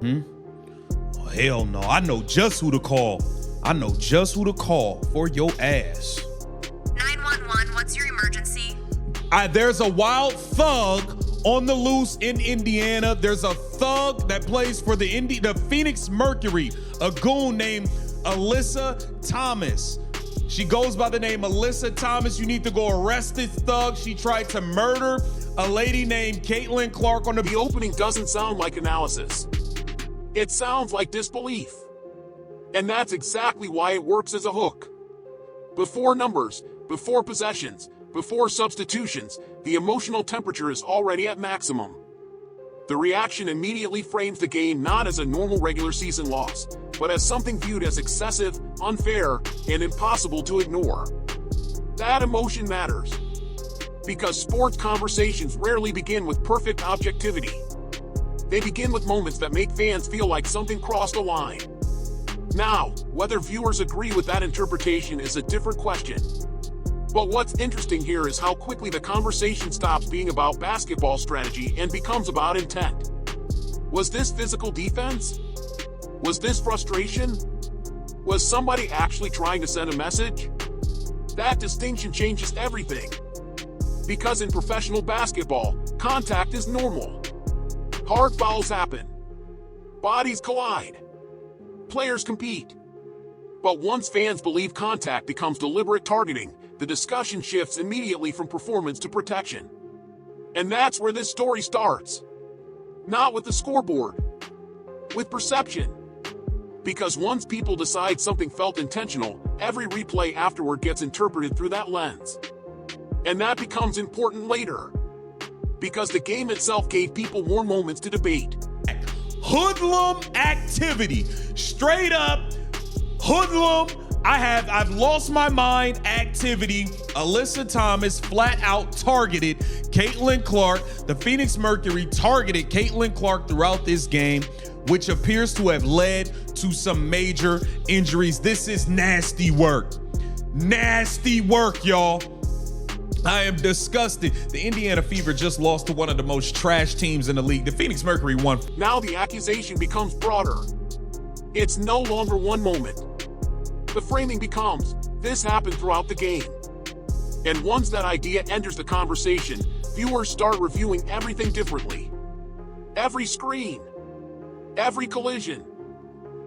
Oh, hell no. I know just who to call. I know just who to call for your ass. 911, what's your emergency? There's a wild thug on the loose in Indiana. There's a thug that plays for the Phoenix Mercury, a goon named Alyssa Thomas. She goes by the name Alyssa Thomas. You need to go arrest this thug. She tried to murder a lady named Caitlin Clark on The opening doesn't sound like analysis. It sounds like disbelief. And that's exactly why it works as a hook. Before numbers, before possessions, before substitutions, the emotional temperature is already at maximum. The reaction immediately frames the game not as a normal regular season loss, but as something viewed as excessive, unfair, and impossible to ignore. That emotion matters, because sports conversations rarely begin with perfect objectivity. They begin with moments that make fans feel like something crossed a line. Now, whether viewers agree with that interpretation is a different question. But what's interesting here is how quickly the conversation stops being about basketball strategy and becomes about intent. Was this physical defense? Was this frustration? Was somebody actually trying to send a message? That distinction changes everything. Because in professional basketball, contact is normal. Hard fouls happen. Bodies collide. Players compete. But once fans believe contact becomes deliberate targeting, the discussion shifts immediately from performance to protection. And that's where this story starts. Not with the scoreboard, with perception. Because once people decide something felt intentional, every replay afterward gets interpreted through that lens. And that becomes important later. Because the game itself gave people more moments to debate. Hoodlum activity. Straight up hoodlum. I've lost my mind activity. Alyssa Thomas flat out targeted Caitlin Clark. The Phoenix Mercury targeted Caitlin Clark throughout this game, which appears to have led to some major injuries. This is nasty work. Nasty work, y'all. I am disgusted. The Indiana Fever just lost to one of the most trash teams in the league. The Phoenix Mercury won. Now the accusation becomes broader. It's no longer one moment. The framing becomes, this happened throughout the game. And once that idea enters the conversation, viewers start reviewing everything differently. Every screen, every collision,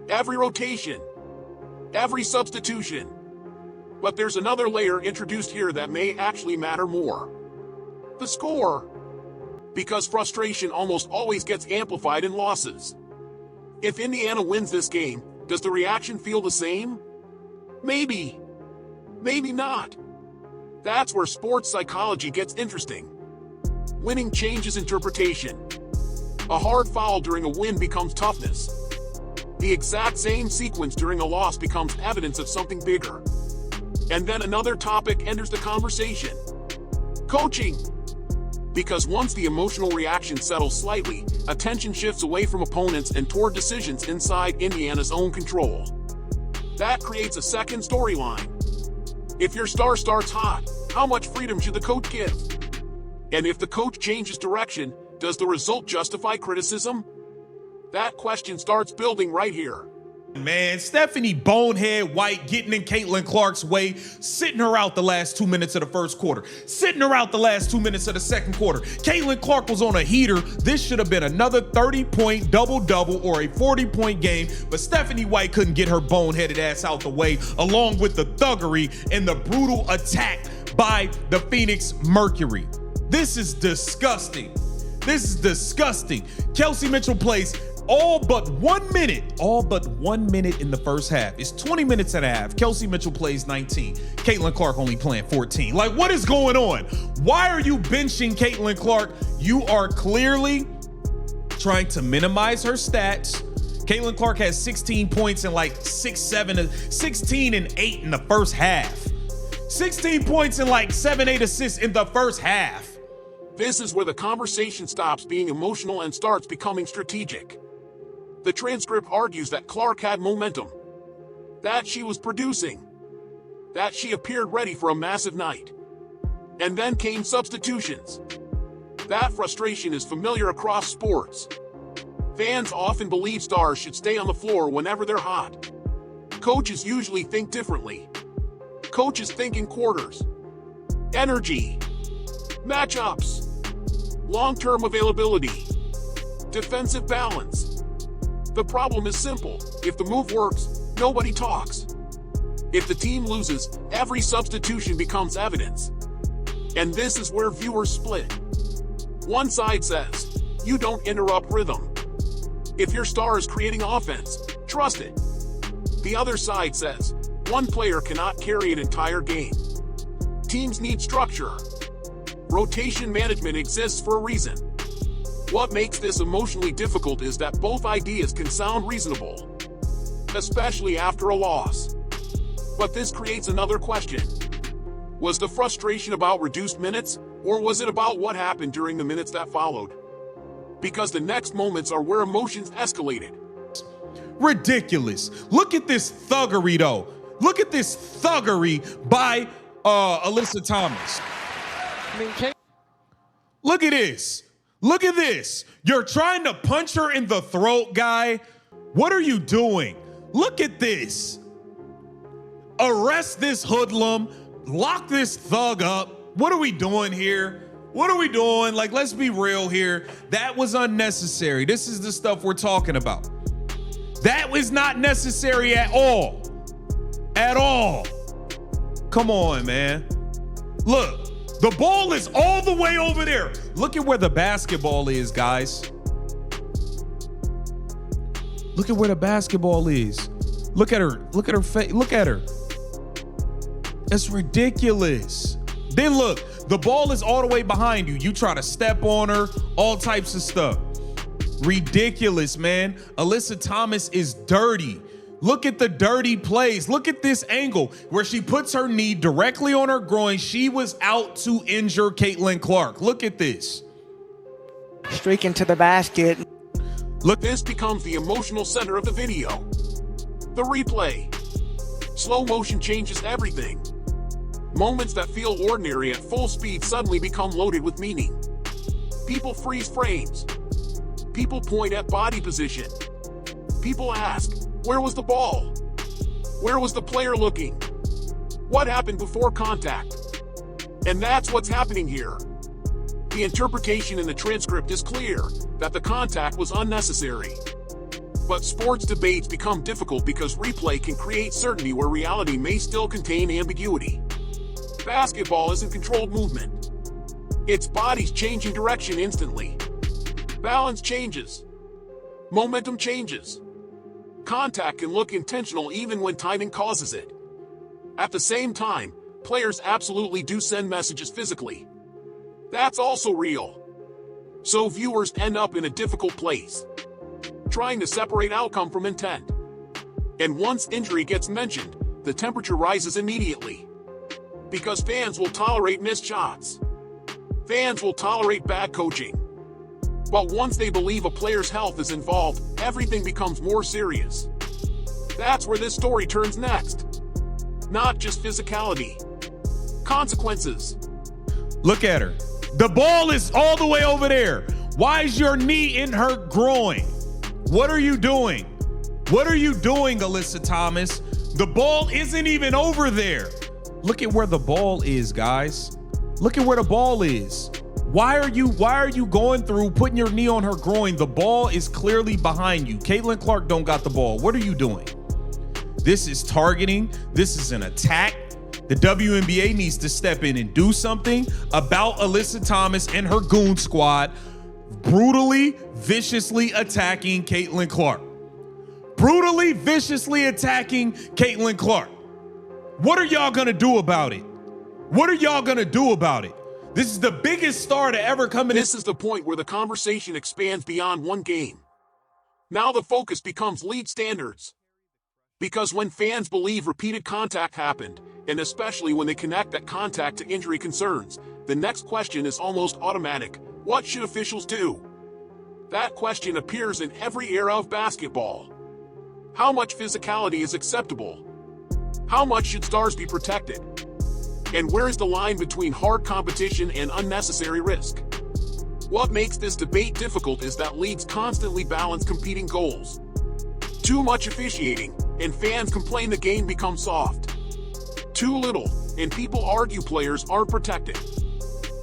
every rotation, every substitution. But there's another layer introduced here that may actually matter more. The score. Because frustration almost always gets amplified in losses. If Indiana wins this game, does the reaction feel the same? Maybe. Maybe not. That's where sports psychology gets interesting. Winning changes interpretation. A hard foul during a win becomes toughness. The exact same sequence during a loss becomes evidence of something bigger. And then another topic enters the conversation. Coaching. Because once the emotional reaction settles slightly, attention shifts away from opponents and toward decisions inside Indiana's own control. That creates a second storyline. If your star starts hot, how much freedom should the coach give? And if the coach changes direction, does the result justify criticism? That question starts building right here. Man, Stephanie Bonehead White getting in Caitlin Clark's way, sitting her out the last 2 minutes of the first quarter, sitting her out the last 2 minutes of the second quarter. Caitlin Clark was on a heater. This should have been another 30-point double-double or a 40-point game, but Stephanie White couldn't get her boneheaded ass out the way, along with the thuggery and the brutal attack by the Phoenix Mercury. This is disgusting. This is disgusting. Kelsey Mitchell plays all but 1 minute in the first half. It's 20 minutes and a half. Kelsey Mitchell plays 19. Caitlin Clark only playing 14. Like, what is going on? Why are you benching Caitlin Clark? You are clearly trying to minimize her stats. Caitlin Clark has 16 points and like 16 and 8 in the first half. 16 points and like 7-8 assists in the first half. This is where the conversation stops being emotional and starts becoming strategic. The transcript argues that Clark had momentum, that she was producing, that she appeared ready for a massive night. And then came substitutions. That frustration is familiar across sports. Fans often believe stars should stay on the floor whenever they're hot. Coaches usually think differently. Coaches think in quarters, energy, matchups, long-term availability, defensive balance. The problem is simple. If the move works, nobody talks. If the team loses, every substitution becomes evidence. And this is where viewers split. One side says, you don't interrupt rhythm. If your star is creating offense, trust it. The other side says, one player cannot carry an entire game. Teams need structure. Rotation management exists for a reason. What makes this emotionally difficult is that both ideas can sound reasonable, especially after a loss. But this creates another question. Was the frustration about reduced minutes, or was it about what happened during the minutes that followed? Because the next moments are where emotions escalated. Ridiculous. Look at this thuggery, though. Look at this thuggery by Alyssa Thomas. Look at this. Look at this. You're trying to punch her in the throat, guy. What are you doing? Look at this. Arrest this hoodlum. Lock this thug up. What are we doing here? What are we doing? Like, let's be real here. That was unnecessary. This is the stuff we're talking about. That was not necessary at all. At all. Come on, man. Look, the ball is all the way over there. Look at where the basketball is, guys. Look at where the basketball is. Look at her. Look at her face. Look at her. It's ridiculous. Then look, the ball is all the way behind you. You try to step on her, all types of stuff. Ridiculous, man. Alyssa Thomas is dirty. Look at the dirty plays. Look at this angle where she puts her knee directly on her groin. She was out to injure Caitlin Clark. Look at this. Streaking to the basket. Look, this becomes the emotional center of the video. The replay. Slow motion changes everything. Moments that feel ordinary at full speed suddenly become loaded with meaning. People freeze frames. People point at body position. People ask, where was the ball? Where was the player looking? What happened before contact? And that's what's happening here. The interpretation in the transcript is clear, that the contact was unnecessary. But sports debates become difficult because replay can create certainty where reality may still contain ambiguity. Basketball isn't controlled movement. It's bodies changing direction instantly. Balance changes. Momentum changes. Contact can look intentional even when timing causes it. At the same time, players absolutely do send messages physically. That's also real. So viewers end up in a difficult place, trying to separate outcome from intent. And once injury gets mentioned, the temperature rises immediately. Because fans will tolerate missed shots. Fans will tolerate bad coaching. But once they believe a player's health is involved, everything becomes more serious. That's where this story turns next. Not just physicality. Consequences. Look at her. The ball is all the way over there. Why is your knee in her groin? What are you doing? What are you doing, Alyssa Thomas? The ball isn't even over there. Look at where the ball is, guys. Look at where the ball is. Why are you going through putting your knee on her groin? The ball is clearly behind you. Caitlin Clark don't got the ball. What are you doing? This is targeting. This is an attack. The WNBA needs to step in and do something about Alyssa Thomas and her goon squad brutally, viciously attacking Caitlin Clark. Brutally, viciously attacking Caitlin Clark. What are y'all gonna do about it? What are y'all gonna do about it? This is the biggest star to ever come in. This is the point where the conversation expands beyond one game. Now the focus becomes league standards. Because when fans believe repeated contact happened, and especially when they connect that contact to injury concerns, the next question is almost automatic. What should officials do? That question appears in every era of basketball. How much physicality is acceptable? How much should stars be protected? And where is the line between hard competition and unnecessary risk? What makes this debate difficult is that leagues constantly balance competing goals. Too much officiating, and fans complain the game becomes soft. Too little, and people argue players aren't protected.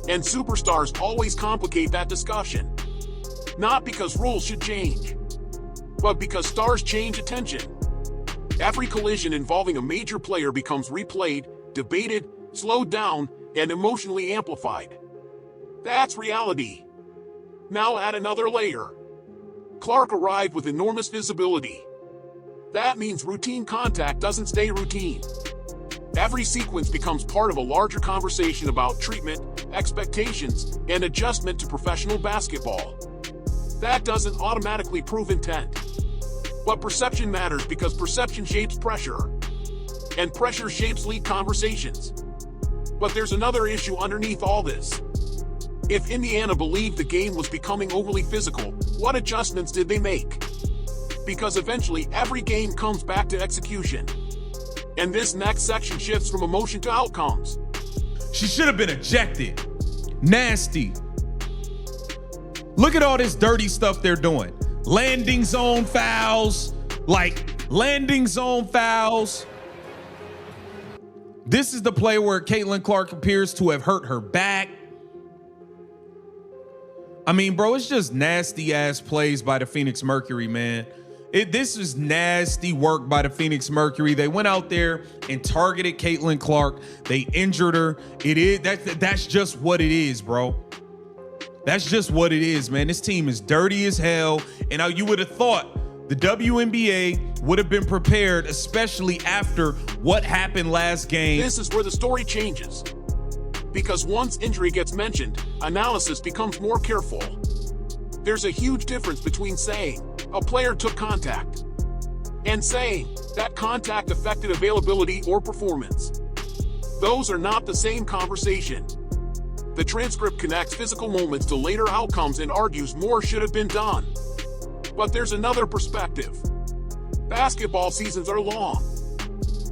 And superstars always complicate that discussion. Not because rules should change, but because stars change attention. Every collision involving a major player becomes replayed, debated, slowed down, and emotionally amplified. That's reality. Now add another layer. Clark arrived with enormous visibility. That means routine contact doesn't stay routine. Every sequence becomes part of a larger conversation about treatment, expectations, and adjustment to professional basketball. That doesn't automatically prove intent. But perception matters because perception shapes pressure. And pressure shapes league conversations. But there's another issue underneath all this. If Indiana believed the game was becoming overly physical, what adjustments did they make? Because eventually every game comes back to execution. And this next section shifts from emotion to outcomes. She should have been ejected. Nasty. Look at all this dirty stuff they're doing. Landing zone fouls. Landing zone fouls. This is the play where Caitlin Clark appears to have hurt her back. I mean, bro, it's just nasty ass plays by the Phoenix Mercury, man. This is nasty work by the Phoenix Mercury. They went out there and targeted Caitlin Clark. They injured her. That's just what it is, bro. That's just what it is, man. This team is dirty as hell. And you would have thought the WNBA would have been prepared, especially after what happened last game. This is where the story changes. Because once injury gets mentioned, analysis becomes more careful. There's a huge difference between saying a player took contact and saying that contact affected availability or performance. Those are not the same conversation. The transcript connects physical moments to later outcomes and argues more should have been done. But there's another perspective. Basketball seasons are long.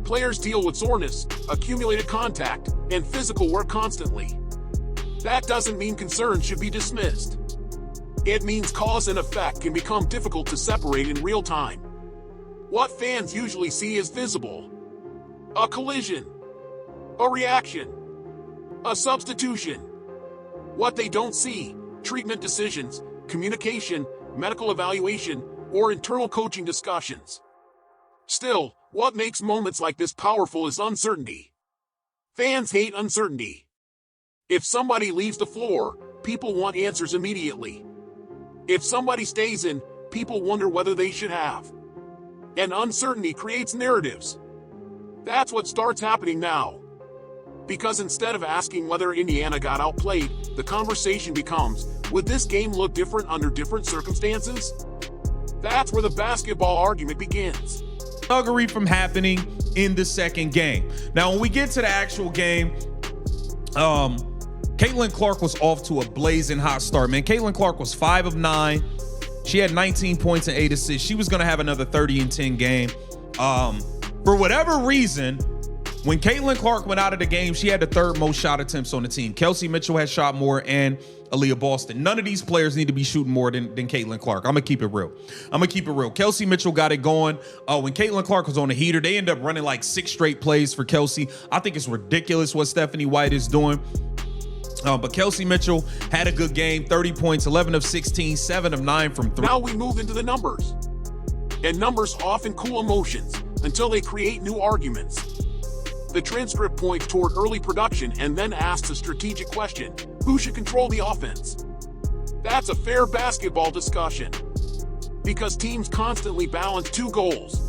Players deal with soreness, accumulated contact, and physical work constantly. That doesn't mean concerns should be dismissed. It means cause and effect can become difficult to separate in real time. What fans usually see is visible. A collision. A reaction. A substitution. What they don't see, treatment decisions, communication, medical evaluation, or internal coaching discussions. Still, what makes moments like this powerful is uncertainty. Fans hate uncertainty. If somebody leaves the floor, people want answers immediately. If somebody stays in, people wonder whether they should have. And uncertainty creates narratives. That's what starts happening now. Because instead of asking whether Indiana got outplayed, the conversation becomes, would this game look different under different circumstances? That's where the basketball argument begins. Thuggery from happening in the second game. Now, when we get to the actual game, Caitlin Clark was off to a blazing hot start, man. Caitlin Clark was 5 of 9. She had 19 points and 8 assists. She was going to have another 30 and 10 game. For whatever reason, when Caitlin Clark went out of the game, she had the third most shot attempts on the team. Kelsey Mitchell had shot more, and Aaliyah Boston. None of these players need to be shooting more than Caitlin Clark. I'm going to keep it real. Kelsey Mitchell got it going. When Caitlin Clark was on the heater, they ended up running like 6 straight plays for Kelsey. I think it's ridiculous what Stephanie White is doing. But Kelsey Mitchell had a good game, 30 points, 11 of 16, 7 of 9 from 3. Now we move into the numbers. And numbers often cool emotions until they create new arguments. The transcript points toward early production and then asks a strategic question: who should control the offense? That's a fair basketball discussion. Because teams constantly balance 2 goals.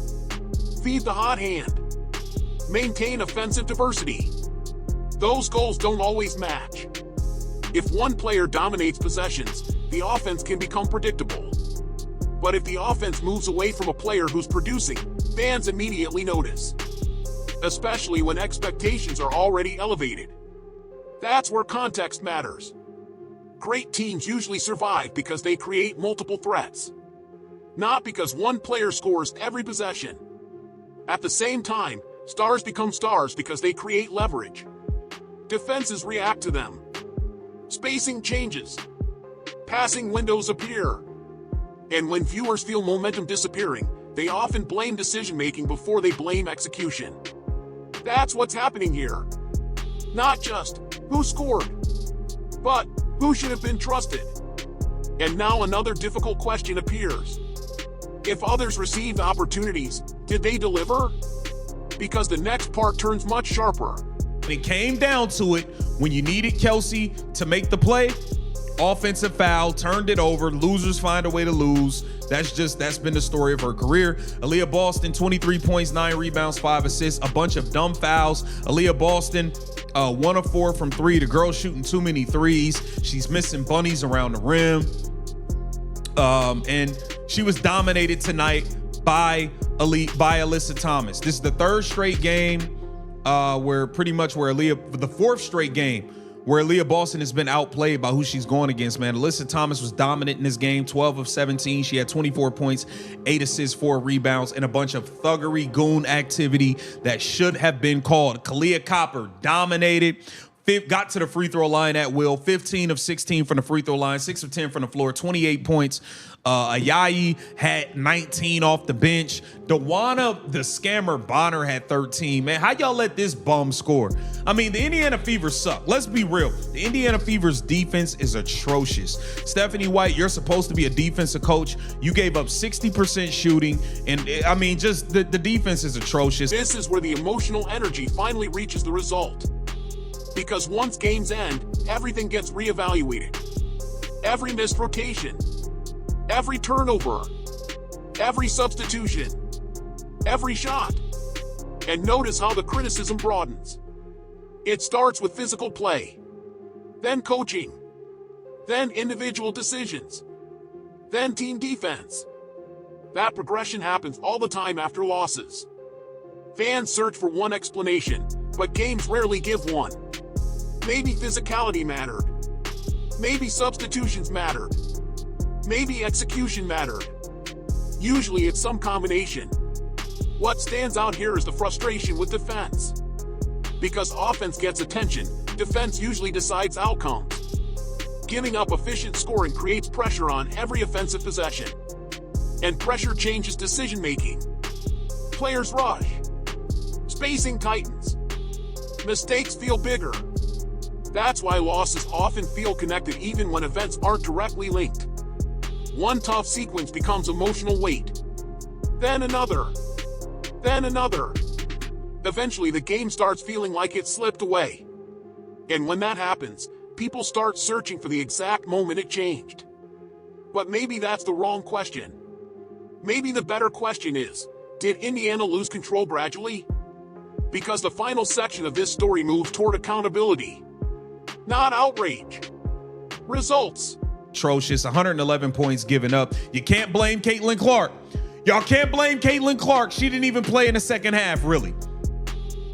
Feed the hot hand. Maintain offensive diversity. Those goals don't always match. If one player dominates possessions, the offense can become predictable. But if the offense moves away from a player who's producing, fans immediately notice. Especially when expectations are already elevated. That's where context matters. Great teams usually survive because they create multiple threats. Not because one player scores every possession. At the same time, stars become stars because they create leverage. Defenses react to them. Spacing changes. passing windows appear. And when viewers feel momentum disappearing, they often blame decision-making before they blame execution. That's what's happening here. Not just who scored, but who should have been trusted. And now another difficult question appears. If others received opportunities, did they deliver? Because the next part turns much sharper. When it came down to it, when you needed Kelsey to make the play, offensive foul, turned it over, losers find a way to lose. That's been the story of her career. Aaliyah Boston, 23 points, 9 rebounds, 5 assists, a bunch of dumb fouls. Aaliyah Boston, 1 of 4 from 3. The girl's shooting too many threes. She's missing bunnies around the rim. And she was dominated tonight by Alyssa Thomas. This is the third straight game the fourth straight game where Aaliyah Boston has been outplayed by who she's going against, man. Alyssa Thomas was dominant in this game, 12 of 17. She had 24 points, 8 assists, 4 rebounds, and a bunch of thuggery goon activity that should have been called. Kalia Copper dominated. Got to the free throw line at will, 15 of 16 from the free throw line, 6 of 10 from the floor, 28 points. Ayayi had 19 off the bench. Dewana, the scammer Bonner, had 13. Man, how y'all let this bum score? I mean, the Indiana Fever suck. Let's be real. The Indiana Fever's defense is atrocious. Stephanie White, you're supposed to be a defensive coach. You gave up 60% shooting. And I mean, just the defense is atrocious. This is where the emotional energy finally reaches the result. Because once games end, everything gets reevaluated. Every missed rotation, every turnover, every substitution, every shot. And notice how the criticism broadens. It starts with physical play, then coaching, then individual decisions, then team defense. That progression happens all the time after losses. Fans search for one explanation, but games rarely give one. Maybe physicality mattered. Maybe substitutions mattered. Maybe execution mattered. Usually it's some combination. What stands out here is the frustration with defense. Because offense gets attention, defense usually decides outcomes. Giving up efficient scoring creates pressure on every offensive possession. And pressure changes decision-making. Players rush. Spacing tightens. Mistakes feel bigger. That's why losses often feel connected even when events aren't directly linked. One tough sequence becomes emotional weight. Then another. Then another. Eventually the game starts feeling like it slipped away. And when that happens, people start searching for the exact moment it changed. But maybe that's the wrong question. Maybe the better question is, did Indiana lose control gradually? Because the final section of this story moves toward accountability. Not outrage. Results. Atrocious, 111 points given up. You can't blame Caitlin Clark. Y'all can't blame Caitlin Clark. She didn't even play in the second half, really.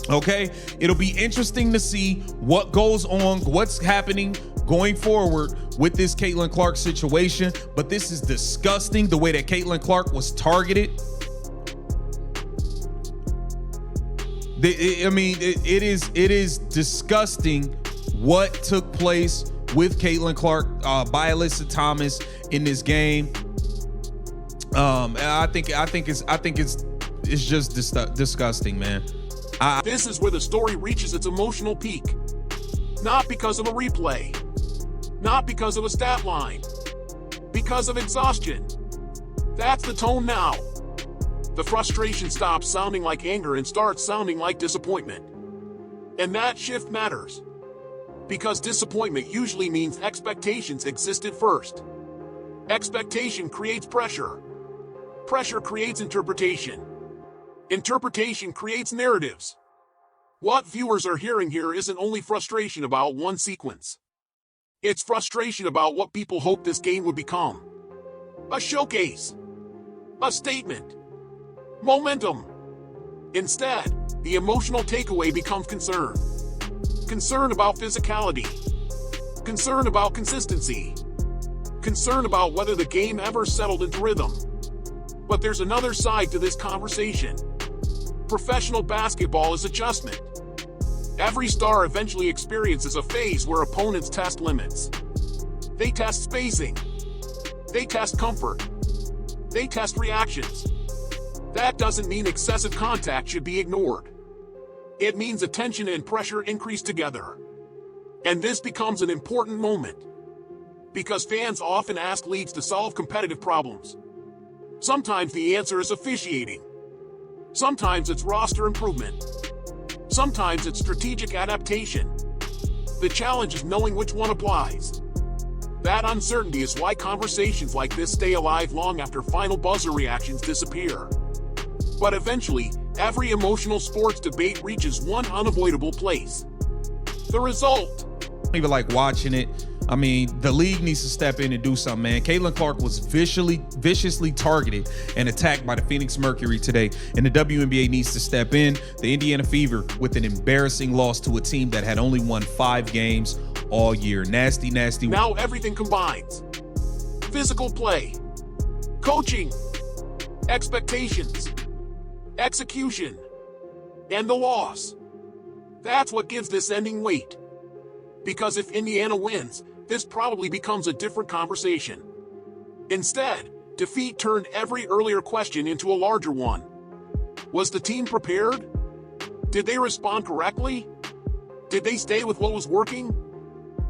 Okay? It'll be interesting to see what goes on, what's happening going forward with this Caitlin Clark situation. But this is disgusting, the way that Caitlin Clark was targeted. It is disgusting what took place with Caitlin Clark by Alyssa Thomas in this game. I think it's just disgusting, man. This is where the story reaches its emotional peak. Not because of a replay. Not because of a stat line. Because of exhaustion. That's the tone now. The frustration stops sounding like anger and starts sounding like disappointment. And that shift matters. Because disappointment usually means expectations existed first. Expectation creates pressure. Pressure creates interpretation. Interpretation creates narratives. What viewers are hearing here isn't only frustration about one sequence. It's frustration about what people hoped this game would become. A showcase. A statement. Momentum. Instead, the emotional takeaway becomes concern. Concern about physicality. Concern about consistency. Concern about whether the game ever settled into rhythm. But there's another side to this conversation. Professional basketball is adjustment. Every star eventually experiences a phase where opponents test limits. They test spacing, They test comfort. They test reactions. That doesn't mean excessive contact should be ignored. It means attention and pressure increase together. And this becomes an important moment, because fans often ask leagues to solve competitive problems. Sometimes the answer is officiating. Sometimes it's roster improvement. Sometimes it's strategic adaptation. The challenge is knowing which one applies. That uncertainty is why conversations like this stay alive long after final buzzer reactions disappear. But eventually, every emotional sports debate reaches one unavoidable place. The result. Even like watching it. I mean, the league needs to step in and do something, man. Caitlin Clark was viciously targeted and attacked by the Phoenix Mercury today, and the WNBA needs to step in. The Indiana Fever with an embarrassing loss to a team that had only won 5 games all year. Nasty. Now everything combines. Physical play, coaching, expectations, execution, and the loss. That's what gives this ending weight. Because if Indiana wins, this probably becomes a different conversation. Instead, defeat turned every earlier question into a larger one. Was the team prepared? Did they respond correctly? Did they stay with what was working?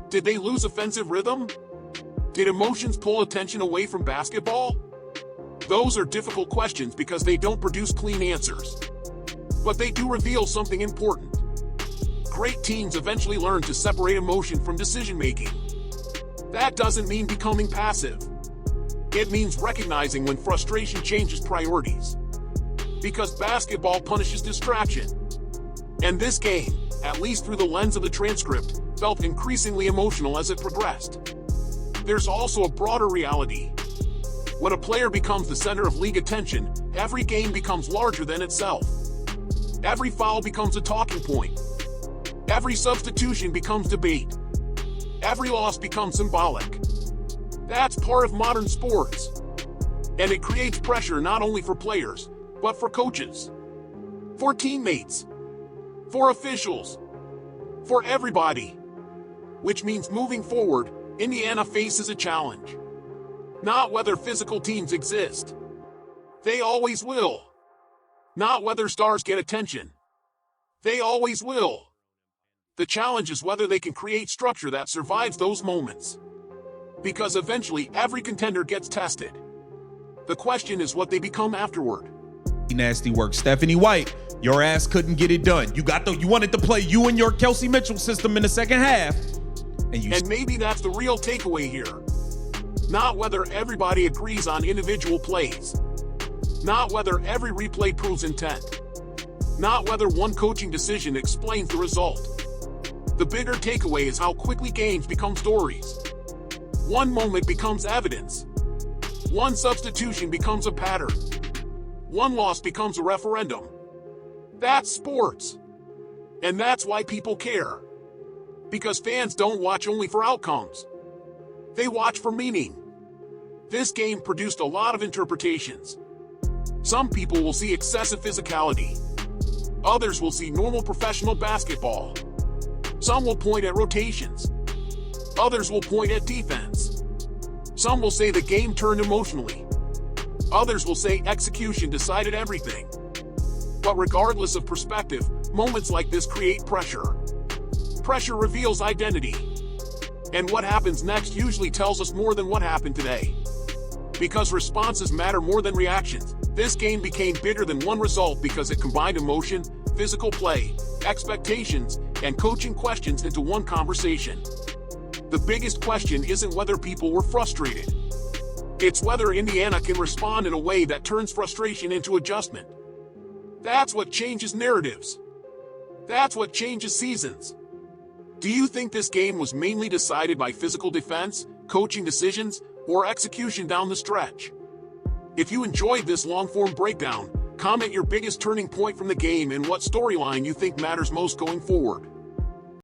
Did they lose offensive rhythm? Did emotions pull attention away from basketball? Those are difficult questions because they don't produce clean answers. But they do reveal something important. Great teams eventually learn to separate emotion from decision-making. That doesn't mean becoming passive. It means recognizing when frustration changes priorities. Because basketball punishes distraction. And this game, at least through the lens of the transcript, felt increasingly emotional as it progressed. There's also a broader reality. When a player becomes the center of league attention, every game becomes larger than itself. Every foul becomes a talking point. Every substitution becomes debate. Every loss becomes symbolic. That's part of modern sports. And it creates pressure not only for players, but for coaches, for teammates, for officials, for everybody. Which means moving forward, Indiana faces a challenge. Not whether physical teams exist. They always will. Not whether stars get attention. They always will. The challenge is whether they can create structure that survives those moments. Because eventually every contender gets tested. The question is what they become afterward. Nasty work. Stephanie White, your ass couldn't get it done. You wanted to play you and your Kelsey Mitchell system in the second half. And maybe that's the real takeaway here. Not whether everybody agrees on individual plays. Not whether every replay proves intent. Not whether one coaching decision explains the result. The bigger takeaway is how quickly games become stories. One moment becomes evidence. One substitution becomes a pattern. One loss becomes a referendum. That's sports. And that's why people care. Because fans don't watch only for outcomes. They watch for meaning. This game produced a lot of interpretations. Some people will see excessive physicality. Others will see normal professional basketball. Some will point at rotations. Others will point at defense. Some will say the game turned emotionally. Others will say execution decided everything. But regardless of perspective, moments like this create pressure. Pressure reveals identity. And what happens next usually tells us more than what happened today. Because responses matter more than reactions, this game became bigger than one result because it combined emotion, physical play, expectations, and coaching questions into one conversation. The biggest question isn't whether people were frustrated. It's whether Indiana can respond in a way that turns frustration into adjustment. That's what changes narratives. That's what changes seasons. Do you think this game was mainly decided by physical defense, coaching decisions, or execution down the stretch? If you enjoyed this long-form breakdown, comment your biggest turning point from the game and what storyline you think matters most going forward.